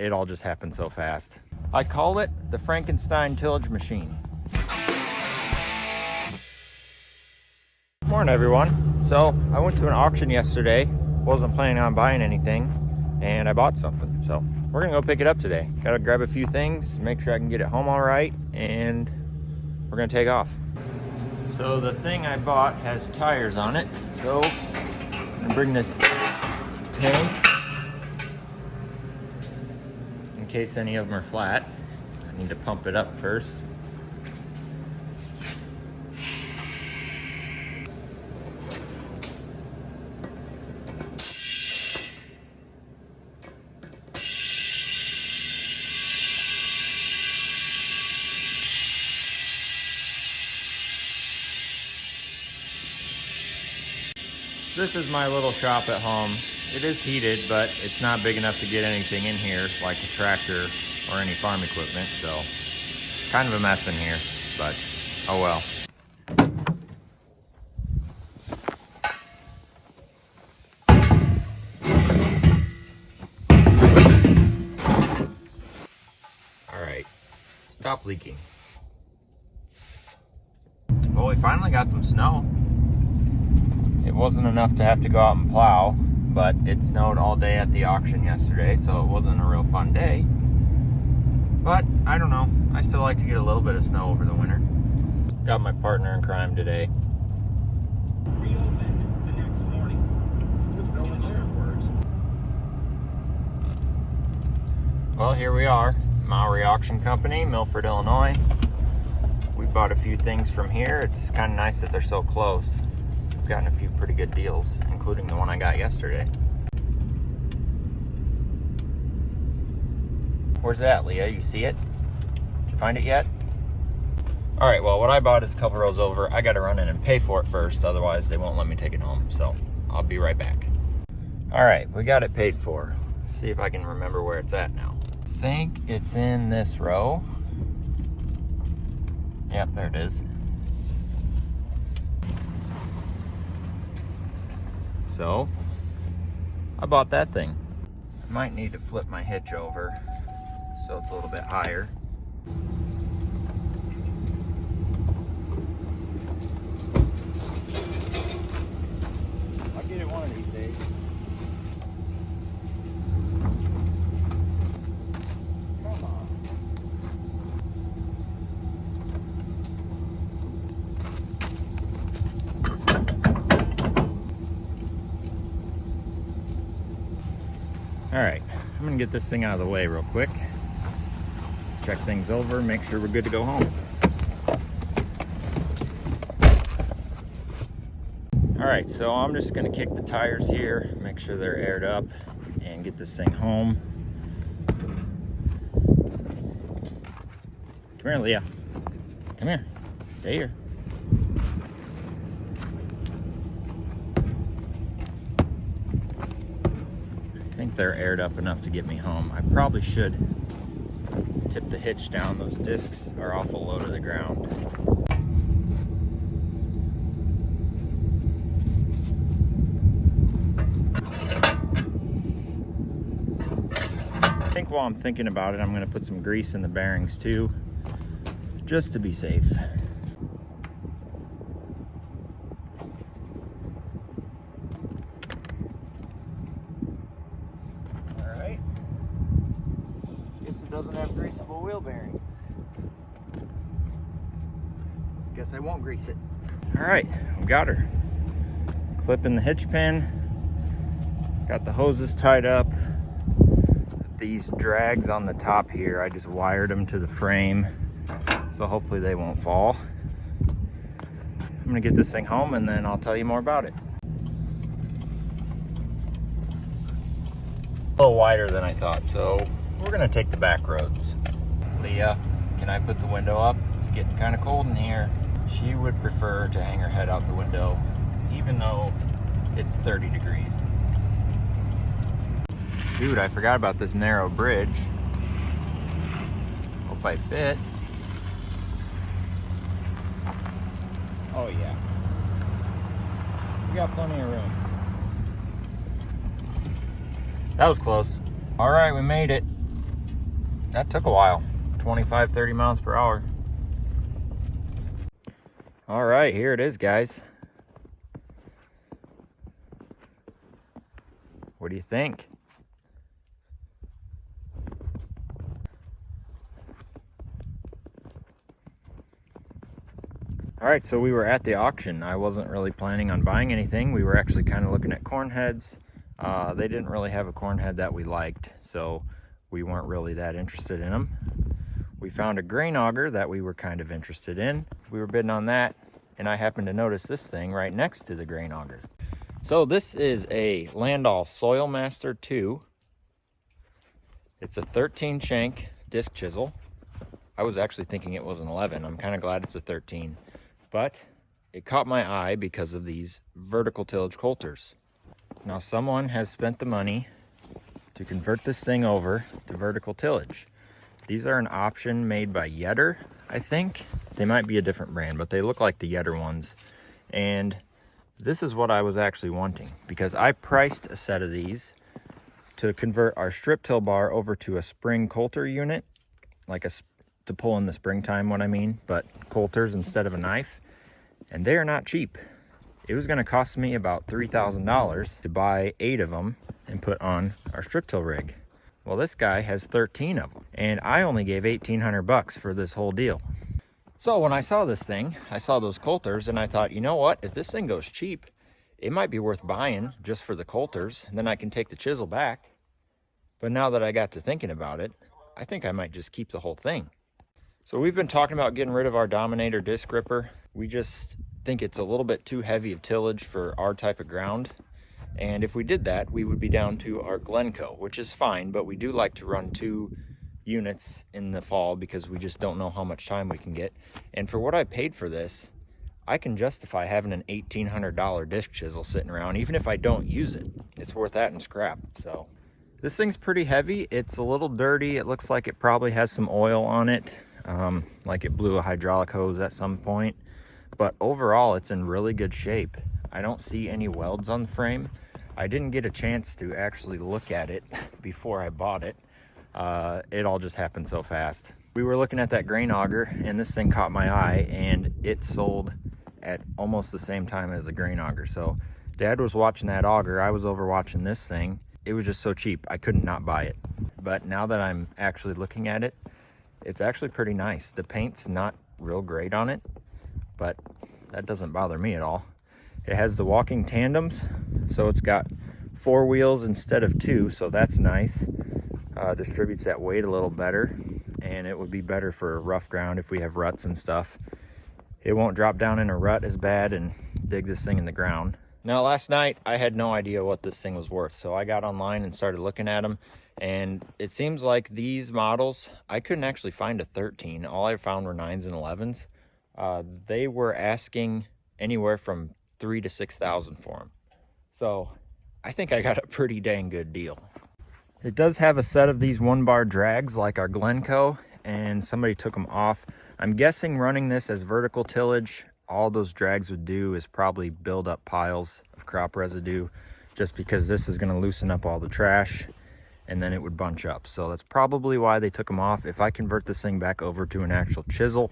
it all just happened so fast. I call it the Frankenstein tillage machine. Morning, everyone. So I went to an auction yesterday. Wasn't planning on buying anything, and I bought something. So we're gonna go pick it up today. Gotta grab a few things, make sure I can get it home all right, and we're gonna take off. So the thing I bought has tires on it. So I'm gonna bring this tank in case any of them are flat. I need to pump it up first. This is my little shop at home. It is heated, but it's not big enough to get anything in here like a tractor or any farm equipment, so kind of a mess in here, but oh well. All right, stop leaking. Well, we finally got some snow. It wasn't enough to have to go out and plow, but it snowed all day at the auction yesterday, so it wasn't a real fun day. But I don't know, I still like to get a little bit of snow over the winter. Got my partner in crime today. Reopened the next morning. In other words, Well, here we are, Maori Auction Company, Milford, Illinois. We bought a few things from here. It's kind of nice that they're so close. We've gotten a few pretty good deals, including the one I got yesterday. Where's that, Leah? You see it? Did you find it yet? All right, well, what I bought is a couple rows over. I got to run in and pay for it first, otherwise they won't let me take it home. So I'll be right back. All right, we got it paid for. Let's see if I can remember where it's at now. I think it's in this row. Yep, there it is. So I bought that thing. I might need to flip my hitch over so it's a little bit higher. I'll get it one of these days. Come on. All right, I'm gonna get this thing out of the way real quick. Check things over, make sure we're good to go home. All right, so I'm just gonna kick the tires here, make sure they're aired up, and get this thing home. Come here, Leah. Come here, stay here. I think they're aired up enough to get me home. I probably should tip the hitch down. Those discs are awful low to the ground. I think while I'm thinking about it, I'm going to put some grease in the bearings too, just to be safe. Doesn't have greasable wheel bearings. Guess I won't grease it. All right, we got her. Clipping the hitch pin. Got the hoses tied up. These drags on the top here, I just wired them to the frame, so hopefully they won't fall. I'm gonna get this thing home and then I'll tell you more about it. A little wider than I thought, so we're gonna take the back roads. Leah, can I put the window up? It's getting kind of cold in here. She would prefer to hang her head out the window, even though it's 30 degrees. Shoot, I forgot about this narrow bridge. Hope I fit. Oh yeah. We got plenty of room. That was close. All right, we made it. That took a while. 25, 30 miles per hour. All right, here it is, guys. What do you think? All right, so we were at the auction. I wasn't really planning on buying anything. We were actually kind of looking at corn heads. They didn't really have a corn head that we liked, so we weren't really that interested in them. We found a grain auger that we were kind of interested in. We were bidding on that, and I happened to notice this thing right next to the grain auger. So this is a Landau Soil Master 2. It's a 13 shank disc chisel. I was actually thinking it was an 11. I'm kind of glad it's a 13. But it caught my eye because of these vertical tillage coulters. Now someone has spent the money to convert this thing over to vertical tillage. These are an option made by Yetter, I think. They might be a different brand, but they look like the Yetter ones. And this is what I was actually wanting, because I priced a set of these to convert our strip till bar over to a spring coulter unit, like to pull in the springtime, what I mean, but coulters instead of a knife. And they are not cheap. It was gonna cost me about $3,000 to buy 8 of them and put on our strip till rig. Well, this guy has 13 of them, and I only gave 1,800 bucks for this whole deal. So when I saw this thing, I saw those coulters, and I thought, you know what? If this thing goes cheap, it might be worth buying just for the coulters, and then I can take the chisel back. But now that I got to thinking about it, I think I might just keep the whole thing. So we've been talking about getting rid of our Dominator disc gripper. We just think it's a little bit too heavy of tillage for our type of ground. And if we did that, we would be down to our Glencoe, which is fine, but we do like to run 2 units in the fall because we just don't know how much time we can get. And for what I paid for this, I can justify having an $1,800 disc chisel sitting around. Even if I don't use it, it's worth that in scrap. So this thing's pretty heavy. It's a little dirty. It looks like it probably has some oil on it, like it blew a hydraulic hose at some point. But overall, it's in really good shape. I don't see any welds on the frame. I didn't get a chance to actually look at it before I bought it. It all just happened so fast. We were looking at that grain auger, and this thing caught my eye, and it sold at almost the same time as the grain auger. So Dad was watching that auger, I was over watching this thing. It was just so cheap, I couldn't not buy it. But now that I'm actually looking at it, it's actually pretty nice. The paint's not real great on it, but that doesn't bother me at all. It has the walking tandems, so it's got 4 wheels instead of 2, so that's nice. Distributes that weight a little better, and it would be better for rough ground if we have ruts and stuff. It won't drop down in a rut as bad and dig this thing in the ground. Now last night I had no idea what this thing was worth, so I got online and started looking at them, and it seems like these models, I couldn't actually find a 13. All I found were 9s and 11s. They were asking anywhere from $3,000 to $6,000 for them. So I think I got a pretty dang good deal. It does have a set of these 1-bar drags like our Glencoe, and somebody took them off. I'm guessing running this as vertical tillage, all those drags would do is probably build up piles of crop residue, just because this is going to loosen up all the trash and then it would bunch up. So that's probably why they took them off. If I convert this thing back over to an actual chisel,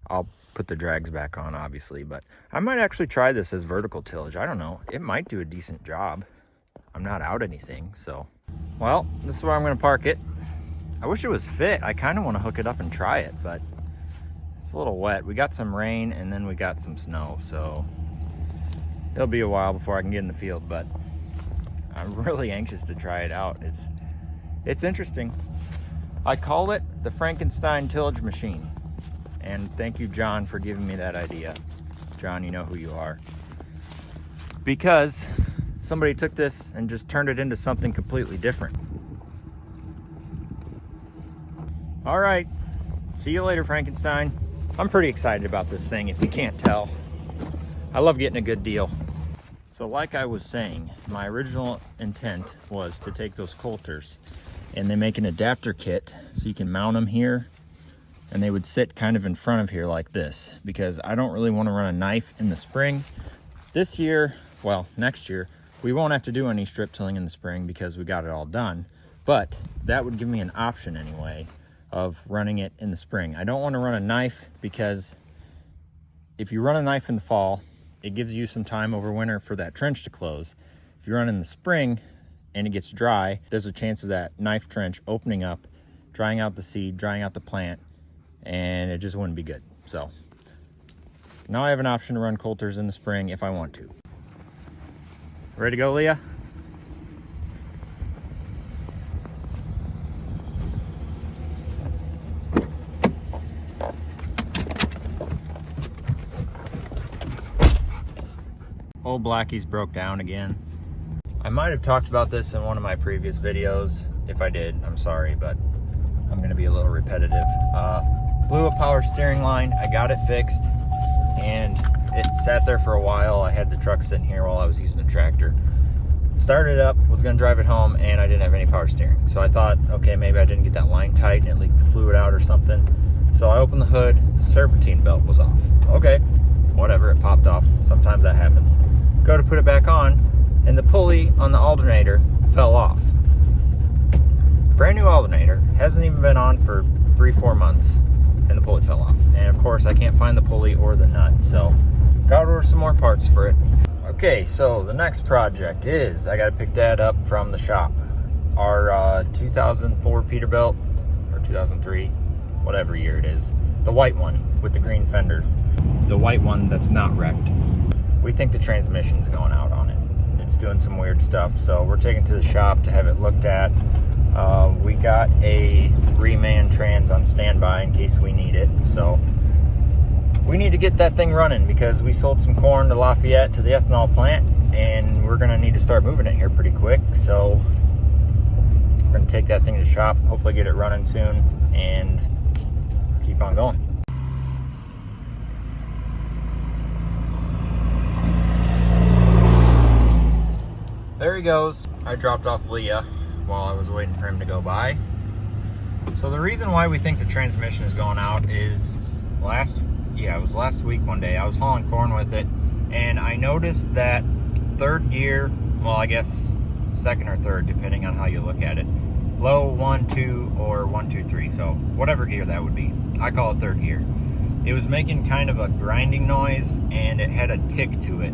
I'll put the drags back on, obviously. But I might actually try this as vertical tillage. I don't know, it might do a decent job. I'm not out anything, so. Well, this is where I'm going to park it. I wish it was fit. I kind of want to hook it up and try it, but it's a little wet. We got some rain and then we got some snow, so it'll be a while before I can get in the field, but I'm really anxious to try it out. It's interesting. I call it the Frankenstein tillage machine, and thank you, John, for giving me that idea. John, you know who you are. Because somebody took this and just turned it into something completely different. All right, see you later, Frankenstein. I'm pretty excited about this thing, if you can't tell. I love getting a good deal. So like I was saying, my original intent was to take those coulters, and they make an adapter kit so you can mount them here, and they would sit kind of in front of here like this, because I don't really want to run a knife in the spring. This year, well, next year, we won't have to do any strip tilling in the spring because we got it all done, but that would give me an option anyway of running it in the spring. I don't want to run a knife because if you run a knife in the fall, it gives you some time over winter for that trench to close. If you run in the spring and it gets dry, there's a chance of that knife trench opening up, drying out the seed, drying out the plant, and it just wouldn't be good. So now I have an option to run coulters in the spring if I want to. Ready to go, Leah? Old Blackie's broke down again. I might have talked about this in one of my previous videos. If I did, I'm sorry, but I'm going to be a little repetitive. Blew a power steering line. I got it fixed, and it sat there for a while. I had the truck sitting here while I was using the tractor. Started it up, was going to drive it home, and I didn't have any power steering. So I thought, okay, maybe I didn't get that line tight and it leaked the fluid out or something. So I opened the hood, the serpentine belt was off. Okay, whatever, it popped off. Sometimes that happens. Go to put it back on, and the pulley on the alternator fell off. Brand new alternator, hasn't even been on for 3-4 months, and the pulley fell off. And of course I can't find the pulley or the nut, so gotta order some more parts for it. Okay, so the next project is I gotta pick Dad up from the shop. Our 2004 Peterbilt, or 2003, whatever year it is, the white one with the green fenders, the white one that's not wrecked. We think the transmission's going out on it. It's doing some weird stuff, so we're taking it to the shop to have it looked at. We got a reman trans on standby in case we need it, so we need to get that thing running because we sold some corn to Lafayette to the ethanol plant, and we're gonna need to start moving it here pretty quick. So we're gonna take that thing to the shop, hopefully get it running soon, and keep on going. There he goes. I dropped off Leah while I was waiting for him to go by. So the reason why we think the transmission is going out is it was last week one day. I was hauling corn with it, and I noticed that third gear, well, I guess second or third, depending on how you look at it, low 1, 2, or 1, 2, 3, so whatever gear that would be. I call it third gear. It was making kind of a grinding noise, and it had a tick to it.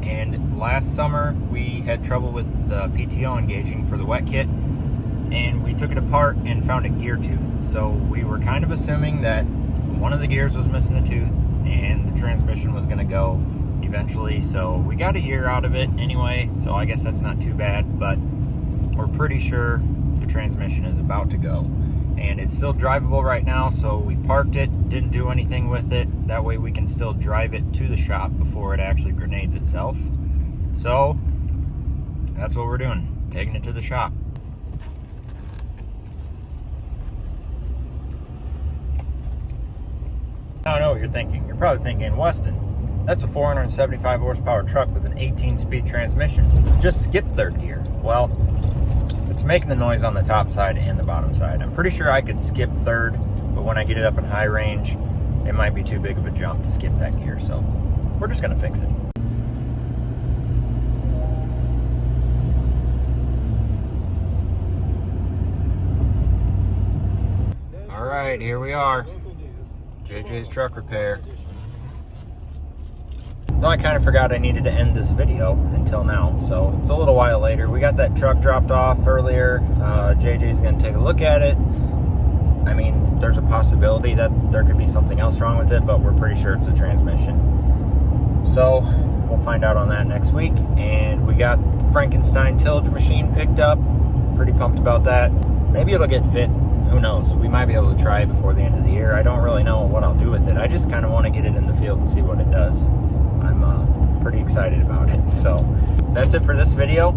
And last summer we had trouble with the PTO engaging for the wet kit, and we took it apart and found a gear tooth. So we were kind of assuming that one of the gears was missing a tooth and the transmission was going to go eventually. So we got a year out of it anyway, so I guess that's not too bad, but we're pretty sure the transmission is about to go. And it's still drivable right now, so we parked it, didn't do anything with it. That way we can still drive it to the shop before it actually grenades itself. So that's what we're doing, taking it to the shop. I know what you're thinking. You're probably thinking, Weston, that's a 475 horsepower truck with an 18-speed transmission. Just skip third gear. Well, it's making the noise on the top side and the bottom side. I'm pretty sure I could skip third, but when I get it up in high range, it might be too big of a jump to skip that gear, so we're just gonna fix it. All right, here we are. JJ's truck repair. No, I kind of forgot I needed to end this video until now, so it's a little while later. We got that truck dropped off earlier. JJ's gonna take a look at it. I mean, there's a possibility that there could be something else wrong with it, but we're pretty sure it's a transmission. So we'll find out on that next week. And we got Frankenstein tillage machine picked up. Pretty pumped about that. Maybe it'll get fit. Who knows? We might be able to try it before the end of the year. I don't really know what I'll do with it. I just kind of want to get it in the field and see what it does. I'm pretty excited about it. So that's it for this video.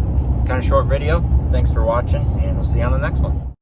Kind of short video. Thanks for watching, and we'll see you on the next one.